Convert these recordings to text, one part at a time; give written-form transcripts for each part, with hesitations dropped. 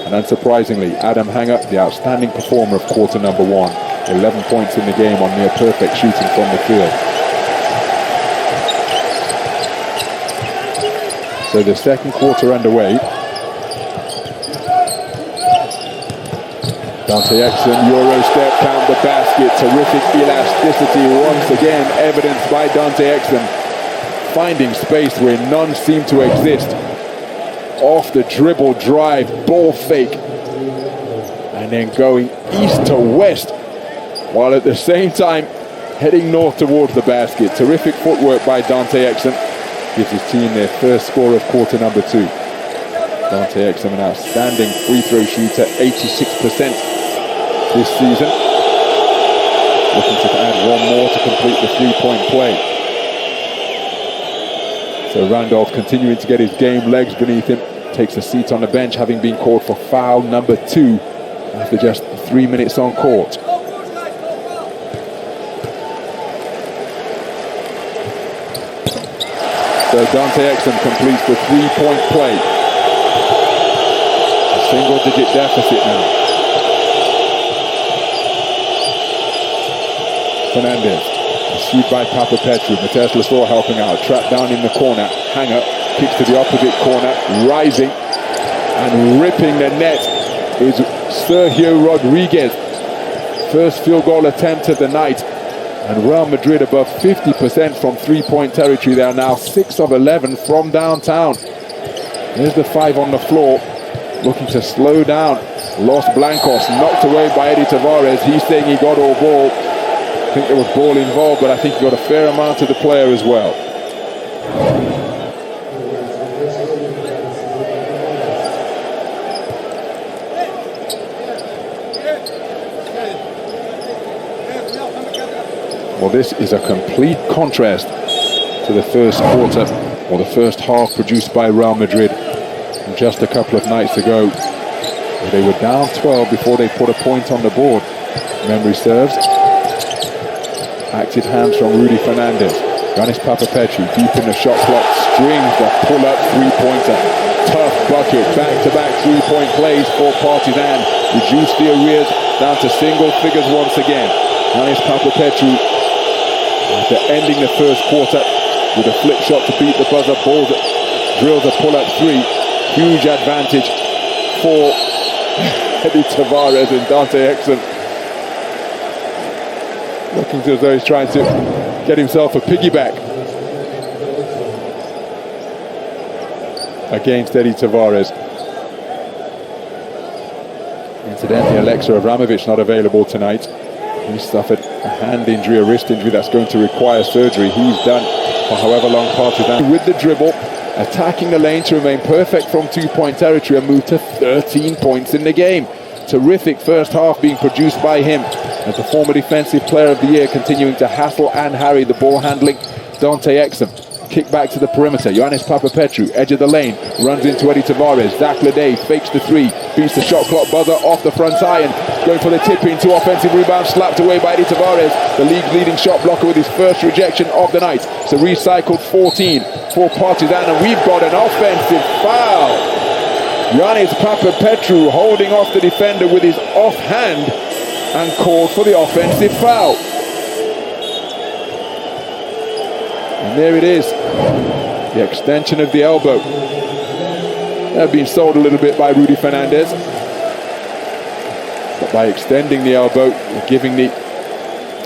And unsurprisingly, Adam Hanger, the outstanding performer of quarter number 1. 11 points in the game on near perfect shooting from the field. So the second quarter underway. Dante Exum, Euro step, count the basket. Terrific elasticity once again evidenced by Dante Exum. Finding space where none seem to exist. Off the dribble drive, ball fake. And then going east to west, while at the same time heading north towards the basket. Terrific footwork by Dante Exum. Gives his team their first score of quarter number 2. Dante Exum, an outstanding free throw shooter, 86% this season. Looking to add one more to complete the 3-point play. So Randolph continuing to get his game legs beneath him. Takes a seat on the bench, having been called for foul number 2 after just 3 minutes on court. So Dante Exum completes the 3-point play. A single-digit deficit now. Fernandez, pursued by Papapetru. Mateus Lasor helping out. Trapped down in the corner. Hanger kicks to the opposite corner. Rising and ripping the net is Sergio Rodriguez. First field goal attempt of the night. And Real Madrid above 50% from 3-point territory. They are now 6 of 11 from downtown. There's the 5 on the floor. Looking to slow down Los Blancos. Knocked away by Eddie Tavares. He's saying he got all ball. I think there was ball involved, but I think he got a fair amount of the player as well. Well, this is a complete contrast to the first quarter, or the first half produced by Real Madrid just a couple of nights ago, where they were down 12 before they put a point on the board. Memory serves. Active hands from Rudy Fernandez. Giannis Papapetru deep in the shot clock, strings the pull-up 3-pointer. Tough bucket, back-to-back 3-point plays for Partizan. Reduce the arrears down to single figures once again. Giannis Papapetru, after ending the first quarter with a flip shot to beat the buzzer, drills a pull-up 3. Huge advantage for Eddie Tavares and Dante Exum. Looking as though he's trying to get himself a piggyback against Eddie Tavares. Incidentally, Alexa Abramovich not available tonight. He suffered a hand injury, a wrist injury that's going to require surgery. He's done for however long Partizan. With the dribble, attacking the lane to remain perfect from 2-point territory and move to 13 points in the game. Terrific first half being produced by him as the former defensive player of the year, continuing to hassle and harry the ball handling Dante Exum. Kick back to the perimeter. Giannis Papapetru, edge of the lane, runs into Eddie Tavares. Zach Lede fakes the 3, beats the shot clock buzzer off the front iron, going for the tip-in, 2 offensive rebounds, slapped away by Eddie Tavares, the league's leading shot blocker with his first rejection of the night. So recycled 14 for Partizan, and we've got an offensive foul. Giannis Papapetru holding off the defender with his offhand and called for the offensive foul. And there it is, the extension of the elbow. They've been sold a little bit by Rudy Fernandez. But by extending the elbow, you're giving the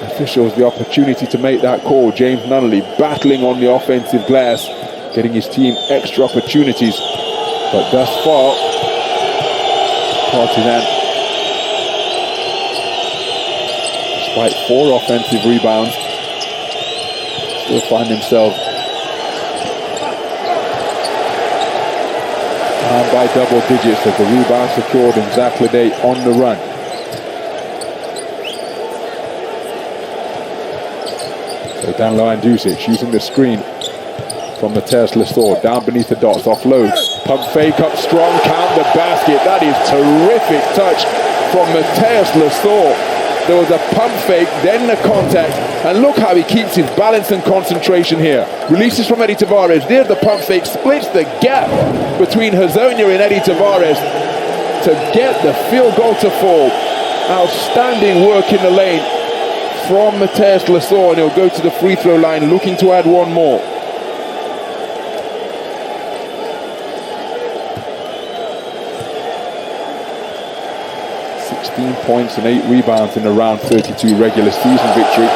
officials the opportunity to make that call. James Nunnally battling on the offensive glass, getting his team extra opportunities. But thus far, Partizan, despite 4 offensive rebounds, still find themselves down by double digits as the rebound secured and Zach Lede on the run. So Danilo Andjusic using the screen from Mateus Lasor, down beneath the dots, offload, pump fake up strong, count the basket. That is terrific touch from Mateus Lasor. There was a pump fake, then the contact, and look how he keeps his balance and concentration here. Releases from Eddie Tavares, there's the pump fake, splits the gap between Hazonia and Eddie Tavares. to get the field goal to fall. Outstanding work in the lane from Matthäus Lasor, and he'll go to the free throw line looking to add one more. Points and 8 rebounds in the round 32 regular season victory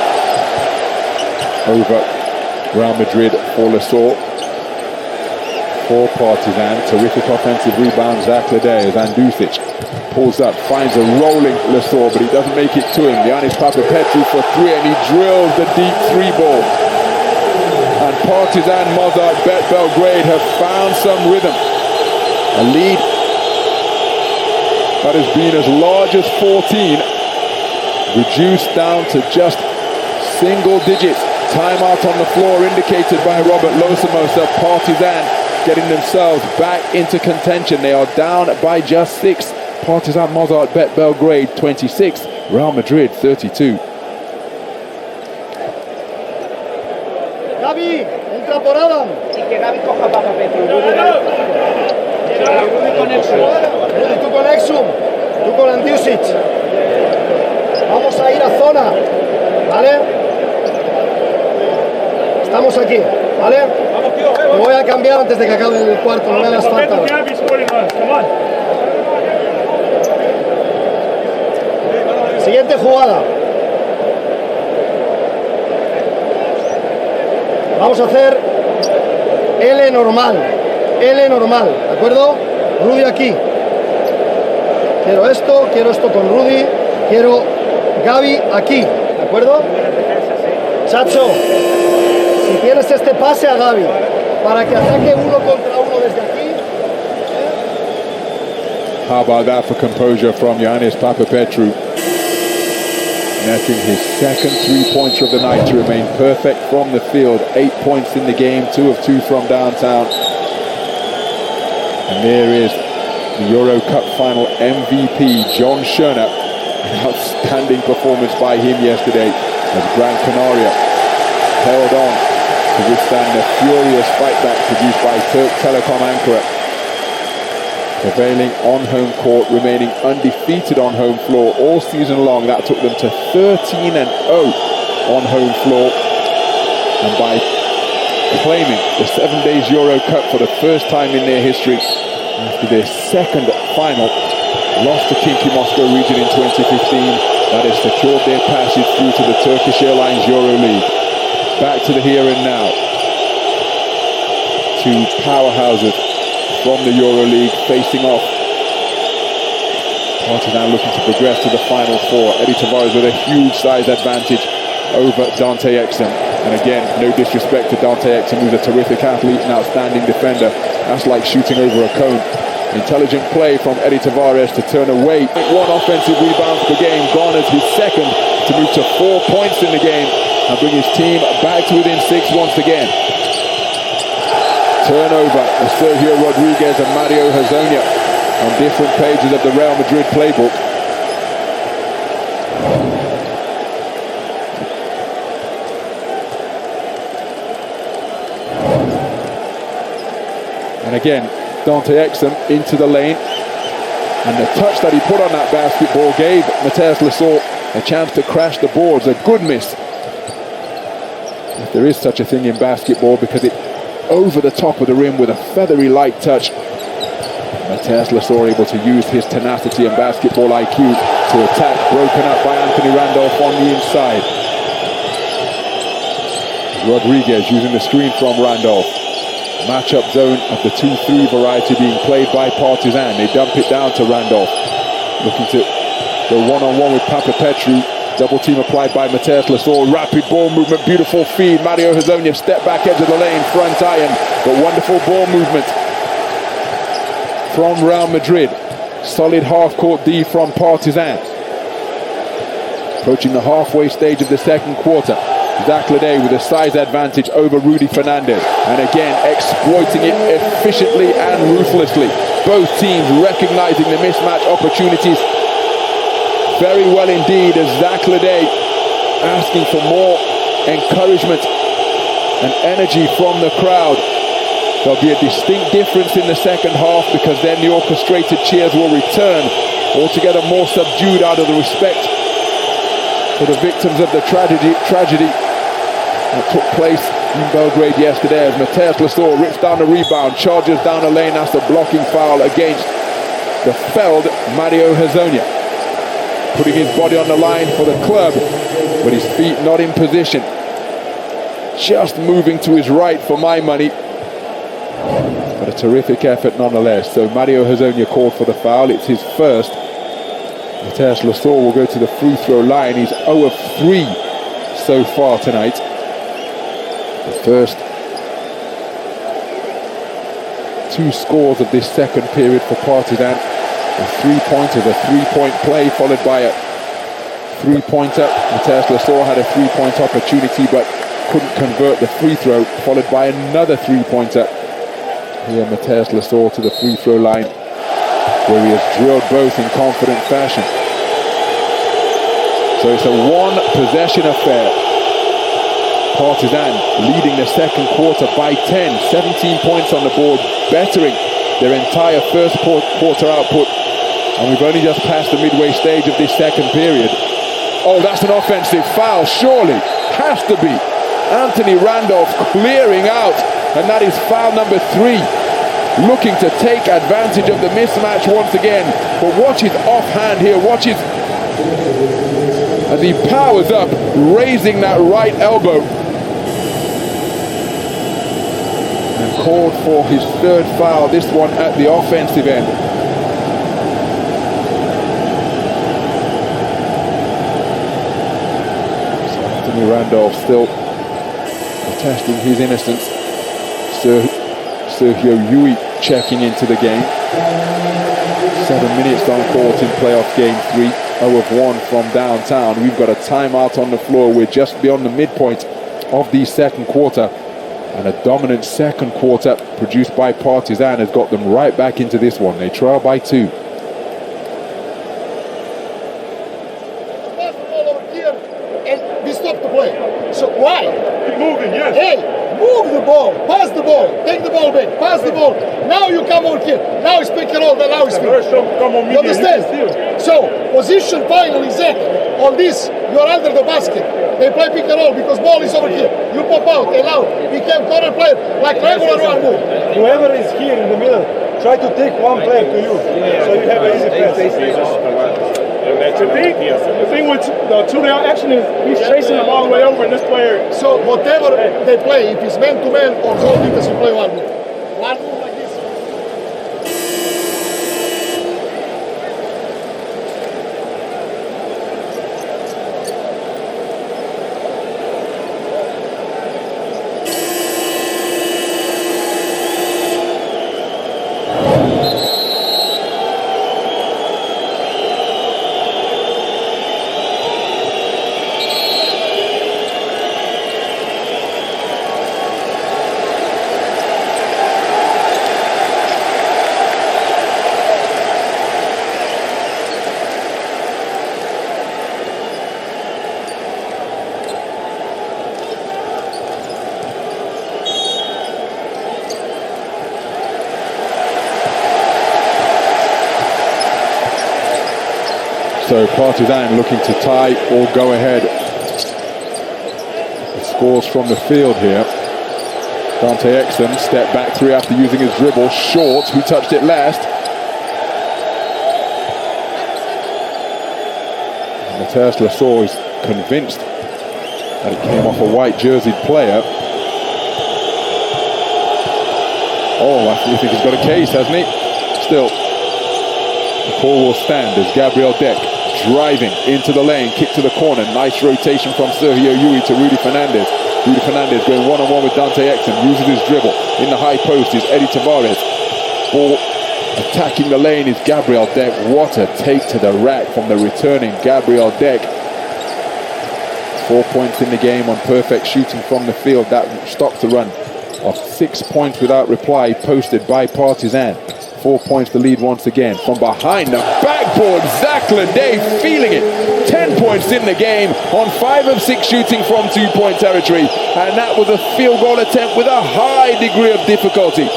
over Real Madrid for Lasor. For Partizan, terrific offensive rebound. Zach Ledey as Andusic pulls up, finds a rolling Lasor, but he doesn't make it to him. Giannis Papapetru for 3, and he drills the deep 3 ball. And Partizan Mozart Bet Belgrade have found some rhythm. A lead that has been as large as 14, reduced down to just single digits. Timeout on the floor indicated by Robert Losomosa. Partizan getting themselves back into contention. They are down by just 6. Partizan Mozart Bet Belgrade 26, Real Madrid 32. Gabi, entra por Adam. Y que Gabi coja Papapetru. Tú con Exum, tú con Andusic. Vamos a ir a zona, ¿vale? Estamos aquí, ¿vale? Me voy a cambiar antes de que acabe el cuarto, no me hagas falta. Siguiente jugada. Vamos a hacer L normal, ¿de acuerdo? Rudy aquí. Quiero esto con Rudy. Quiero Gabi aquí, ¿de acuerdo? Chacho, si tienes este pase a Gabi para que ataque 1 contra 1 desde aquí. How about that for composure from Giannis Papapetru? Netting his second 3-pointer of the night to remain perfect from the field. 8 points in the game, 2 of 2 from downtown. And there is the Euro Cup final MVP, John Schöner. An outstanding performance by him yesterday as Gran Canaria held on to withstand the furious fightback produced by Turk Telekom Ankara. Prevailing on home court, remaining undefeated on home floor all season long. That took them to 13-0 on home floor. And by claiming the 7 days Euro Cup for the first time in their history, after their second final, lost to Kinky Moscow region in 2015, that has secured their passage through to the Turkish Airlines Euro League. Back to the here and now. 2 powerhouses from the Euro League facing off. Partizan looking to progress to the Final Four. Eddie Tavares with a huge size advantage over Dante Exum. And again, no disrespect to Dante Exum, who's a terrific athlete and outstanding defender. That's like shooting over a cone. Intelligent play from Eddie Tavares to turn away. 1 offensive rebounds per game, garners his second to move to 4 points in the game and bring his team back to within 6 once again. Turnover of Sergio Rodriguez and Mario Hezonja on different pages of the Real Madrid playbook. And again, Dante Exum into the lane. And the touch that he put on that basketball gave Matthäus Lasor a chance to crash the boards. A good miss, if there is such a thing in basketball, because it over the top of the rim with a feathery light touch. Matthäus Lasor able to use his tenacity and basketball IQ to attack, broken up by Anthony Randolph on the inside. Rodriguez using the screen from Randolph. Matchup zone of the 2-3 variety being played by Partizan. They dump it down to Randolph. Looking to go one-on-one with Papapetru. Double team applied by Matthäus Lasor. Rapid ball movement, beautiful feed. Mario Hezonja step back edge of the lane, front iron. But wonderful ball movement from Real Madrid. Solid half-court D from Partizan. Approaching the halfway stage of the second quarter. Zach Ledey with a size advantage over Rudy Fernandez. And again, exploiting it efficiently and ruthlessly. Both teams recognizing the mismatch opportunities very well indeed, as Zach Ledey asking for more encouragement and energy from the crowd. There'll be a distinct difference in the second half, because then the orchestrated cheers will return, altogether more subdued out of the respect for the victims of the tragedy that took place in Belgrade yesterday, as Mateusz Lasor rips down the rebound, charges down the lane after blocking foul against the felled Mario Hezonja, putting his body on the line for the club, but his feet not in position, just moving to his right for my money. But a terrific effort nonetheless. So Mario Hezonja called for the foul. It's his first. Mateusz Lasor will go to the free throw line. He's 0 of 3 so far tonight. The first 2 scores of this second period for Partizan. A 3-pointer, a 3-point play followed by a 3-pointer. Mateusz Lasor had a 3-point opportunity but couldn't convert the free throw, followed by another 3-pointer. Here Mateusz Lasor to the free throw line, where he has drilled both in confident fashion. So it's a 1-possession affair. Partizan leading the second quarter by 10, 17 points on the board, bettering their entire first quarter output. And we've only just passed the midway stage of this second period. Oh, that's an offensive foul, surely. Has to be. Anthony Randolph clearing out, and that is foul number 3. Looking to take advantage of the mismatch once again. But watch his offhand here, watch his, as he powers up, raising that right elbow. And called for his third foul, this one at the offensive end. So Anthony Randolph still testing his innocence. Sergio Yui checking into the game. 7 minutes on court in playoff game 3. 0 of 1 from downtown. We've got a timeout on the floor. We're just beyond the midpoint of the second quarter. And a dominant second quarter produced by Partizan has got them right back into this one. They trail by 2. We stop the play. So why? Keep moving, yes. Hey, move the ball, pass the ball, take the ball back, pass the ball. Now you come over here. Now it's pick and roll, then now it's me. You understand? So, position finally Zach. On this, you are under the basket. They play pick and roll because ball is over here. You pop out and out. Become corner player like regular one move. Whoever is here in the middle, try to take one player to you. So you have an easy pass. The thing with the 2-down action is he's chasing them all the way over, and this player. So whatever they play, if it's man-to-man or zone defense, you play one move. One move like this. So Partizan looking to tie or go ahead. The scores from the field here. Dante Exum step back 3 after using his dribble. Short, who touched it last. Mateusz Lasor is convinced that it came off a white jerseyed player. Oh, I think he's got a case, hasn't he? Still, the call will stand as Gabriel Deck driving into the lane, kick to the corner. Nice rotation from Sergio Yui to Rudy Fernandez. Rudy Fernandez going one-on-one with Dante Exum, uses his dribble. In the high post is Eddie Tavares. Ball attacking the lane is Gabriel Deck. What a take to the rack from the returning Gabriel Deck. 4 points in the game on perfect shooting from the field. That stops the run of 6 points without reply posted by Partizan. 4 points to lead once again. From behind, the back board. Zachlede feeling it. 10 points in the game on 5 of 6 shooting from 2-point territory. And that was a field goal attempt with a high degree of difficulty.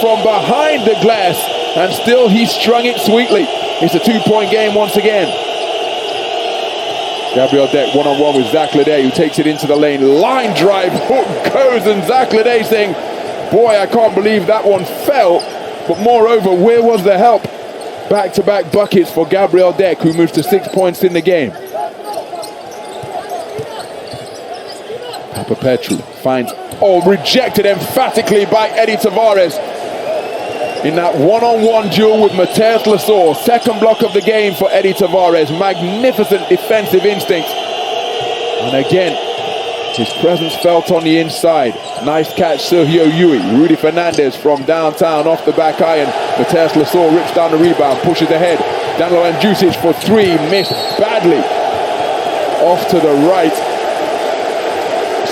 From behind the glass, and still he strung it sweetly. It's a 2-point game once again. Gabriel Deck one-on-one with Zachlede, who takes it into the lane. Line drive, hook goes, and Zachlede saying, boy, I can't believe that one fell. But moreover, where was the help? Back-to-back buckets for Gabriel Deck, who moves to 6 points in the game. Papapetru finds, rejected emphatically by Eddie Tavares. In that one-on-one duel with Mateus Lasor. Second block of the game for Eddie Tavares. Magnificent defensive instinct. And again, his presence felt on the inside. Nice catch, Sergio Yui. Rudy Fernandez from downtown off the back iron. Mateus Lasor rips down the rebound, pushes ahead. Danilo Andjusic for 3, missed badly. Off to the right.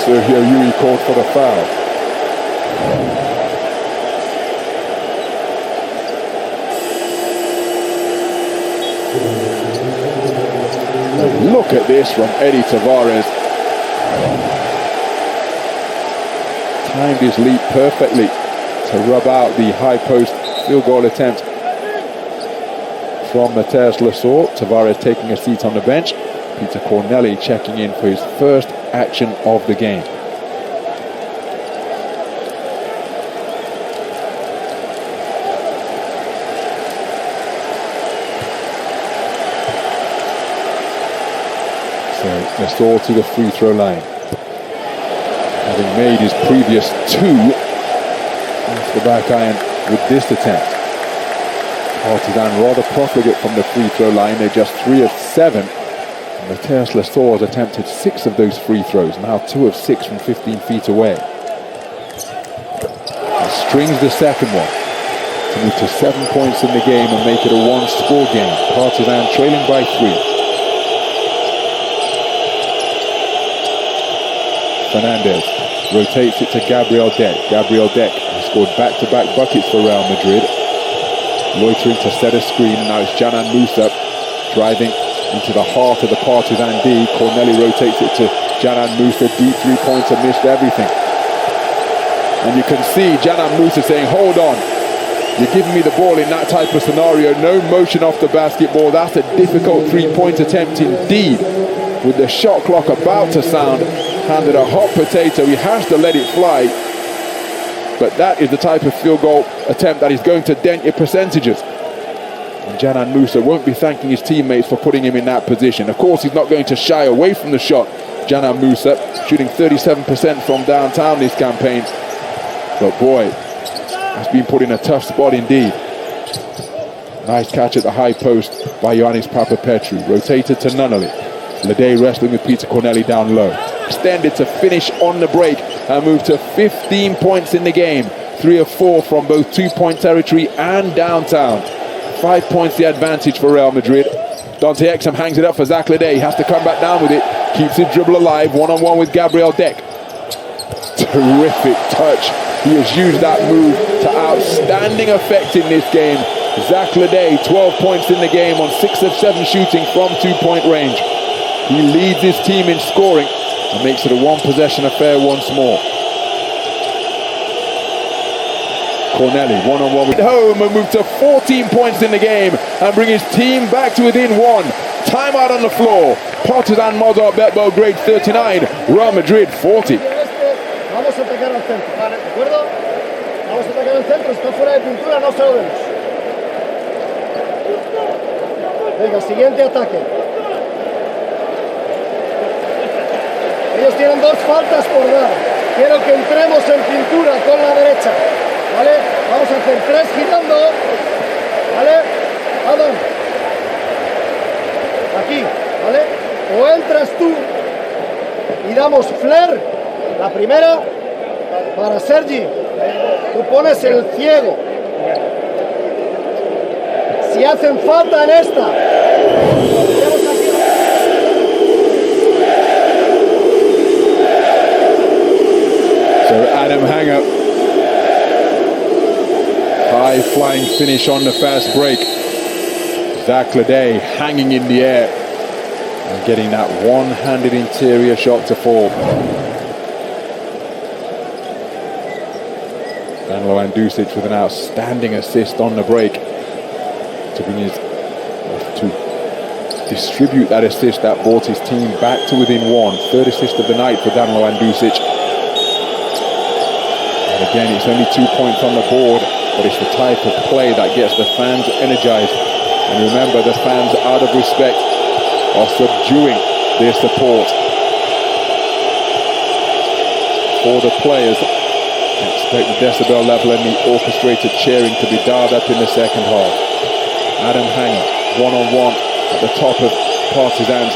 Sergio Yui called for the foul. Look at this from Eddie Tavares. Timed his leap perfectly to rub out the high post field goal attempt from Mateus Lasor. Tavares taking a seat on the bench. Peter Corneli checking in for his first action of the game. Lasor to the free throw line. Having made his previous 2 off the back iron with this attempt. Partizan rather profligate from the free throw line. They're just 3 of 7. And Mateus Lasor has attempted 6 of those free throws, now 2 of 6 from 15 feet away. He strings the second one to move to 7 points in the game and make it a 1-score game. Partizan trailing by 3. Fernandez rotates it to Gabriel Deck. Gabriel Deck has scored back-to-back buckets for Real Madrid. Loitering to set a screen, and now it's Canan Musa driving into the heart of the Partizan D. Corneli rotates it to Canan Musa, deep 3-pointer, missed everything. And you can see Canan Musa saying, hold on, you're giving me the ball in that type of scenario, no motion off the basketball, that's a difficult 3-point attempt indeed. With the shot clock about to sound, handed a hot potato, he has to let it fly. But that is the type of field goal attempt that is going to dent your percentages. And Canan Musa won't be thanking his teammates for putting him in that position. Of course, he's not going to shy away from the shot. Canan Musa shooting 37% from downtown this campaign. But boy, has been put in a tough spot indeed. Nice catch at the high post by Ioannis Papapetru. Rotated to Nunnally. Lede wrestling with Peter Corneli down low. Extended to finish on the break and move to 15 points in the game. 3 of 4 from both 2-point territory and downtown. 5 points the advantage for Real Madrid. Dante Exum hangs it up for Zachlede. He has to come back down with it. Keeps his dribble alive. One-on-one with Gabriel Deck. Terrific touch. He has used that move to outstanding effect in this game. Zachlede, 12 points in the game on 6 of 7 shooting from 2-point range. He leads his team in scoring and makes it a 1-possession affair once more. Corneli, one-on-one with home and move to 14 points in the game and bring his team back to within 1. Timeout on the floor. Partizan Mozart bet Belgrade 39, Real Madrid 40. Vamos a atacar al centro, ¿de acuerdo? Vamos a atacar al centro, está fuera de pintura, no se lo demos. Venga, siguiente ataque. Ellos tienen 2 faltas por dar. Quiero que entremos en pintura con la derecha. ¿Vale? Vamos a hacer 3 girando. ¿Vale? Adam. Aquí. ¿Vale? O entras tú y damos flare. La primera para Sergi. Tú pones el ciego. Si hacen falta en esta. So Adam Hanger, high flying finish on the fast break. Zaklade hanging in the air and getting that one-handed interior shot to fall. Danilo Andusic with an outstanding assist on the break to bring his distribute that assist that brought his team back to within one. Third assist of the night for Danilo Andusic. And again, it's only 2 points on the board, but it's the type of play that gets the fans energized. And remember, the fans, out of respect, are subduing their support for the players. Expect the decibel level and the orchestrated cheering to be dialed up in the second half. Adam Hanger, one-on-one at the top of Partizan's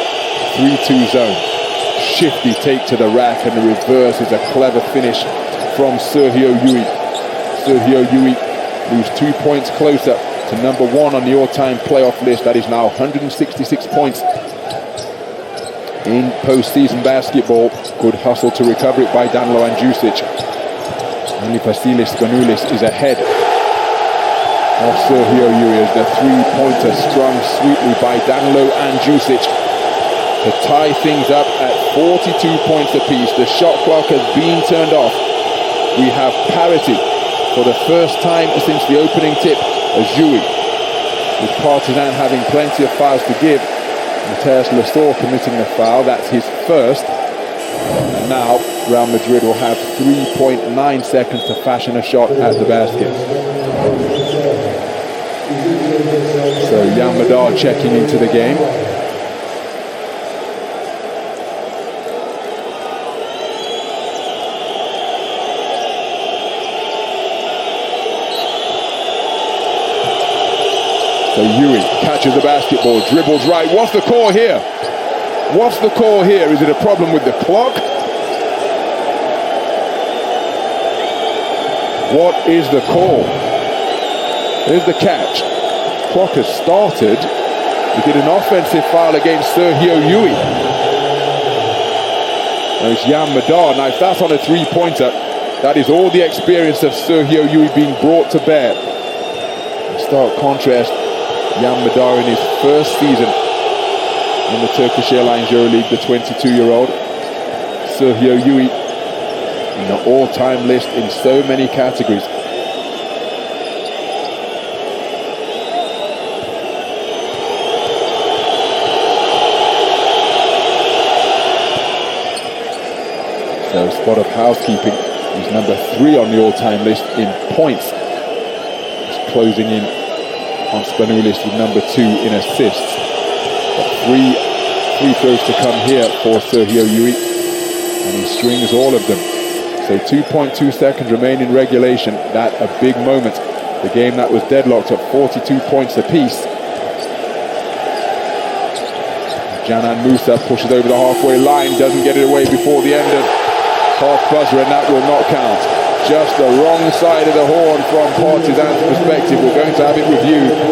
3-2 zone. Shifty take to the rack, and the reverse is a clever finish from Sergio Yui. Sergio Yui moves 2 points closer to number one on the all-time playoff list. That is now 166 points in postseason basketball. Good hustle to recover it by Danilo Andusic. Only Vasilis Spanoulis is ahead of Sergio Yui as the three-pointer strung sweetly by Danilo Andusic to tie things up at 42 points apiece. The shot clock has been turned off. We have parity for the first time since the opening tip as Yui, with Partizan having plenty of fouls to give. Mateus Lasor committing the foul, that's his first. And now Real Madrid will have 3.9 seconds to fashion a shot at the basket. So Jan Madar checking into the game. So Yui catches the basketball, dribbles right. What's the call here? What's the call here? Is it a problem with the clock? What is the call? Here's the catch. Clock has started. We did an offensive foul against Sergio Yui. There's Jan Madar. Now, if that's on a three-pointer, that is all the experience of Sergio Yui being brought to bear. In stark contrast, Jan Madar in his first season in the Turkish Airlines EuroLeague, the 22-year-old. Sergio Yui in the all-time list in so many categories. So spot of housekeeping. He's number 3 on the all-time list in points. He's closing in on Spanoulis with number 2 in assists. But 3 free throws to come here for Sergio Yui, and he strings all of them. So 2.2 seconds remain in regulation. That a big moment. The game that was deadlocked at 42 points apiece. Canan Musa pushes over the halfway line, doesn't get it away before the end of half buzzer, and that will not count. Just the wrong side of the horn from Partizan's perspective. We're going to have it reviewed.